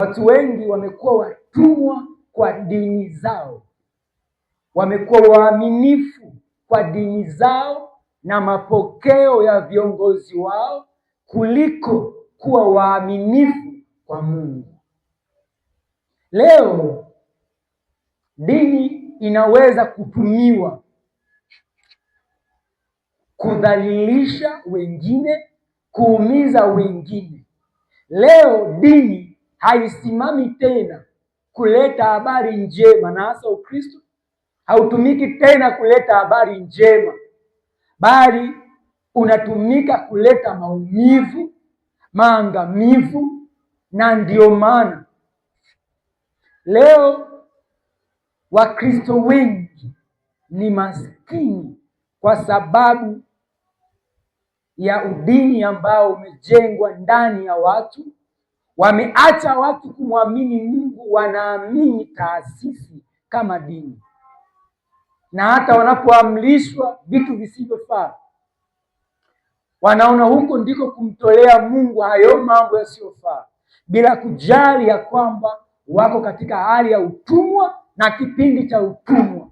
Watu wengi wamekuwa watumwa kwa dini zao, wamekuwa waaminifu kwa dini zao na mapokeo ya viongozi wao kuliko kuwa waaminifu kwa Mungu. Leo dini inaweza kutumiwa kudhalilisha wengine, kuumiza wengine. Leo dini haisimami tena kuleta habari njema, na hasa Ukristo hautumiki tena kuleta habari njema, bali unatumika kuleta maumivu, maangamivu. Na ndio maana leo Wakristo wengi ni maskini kwa sababu ya udini ambao umejengwa ndani ya watu. Wameacha watu kumwamini Mungu, wanaamini taasisi kama dini, na hata wanapoamrishwa vitu visivyofaa wanaona huko ndiko kumtolea Mungu hayo mambo yasiyofaa, bila kujali ya kwamba wako katika hali ya utumwa na kipindi cha utumwa.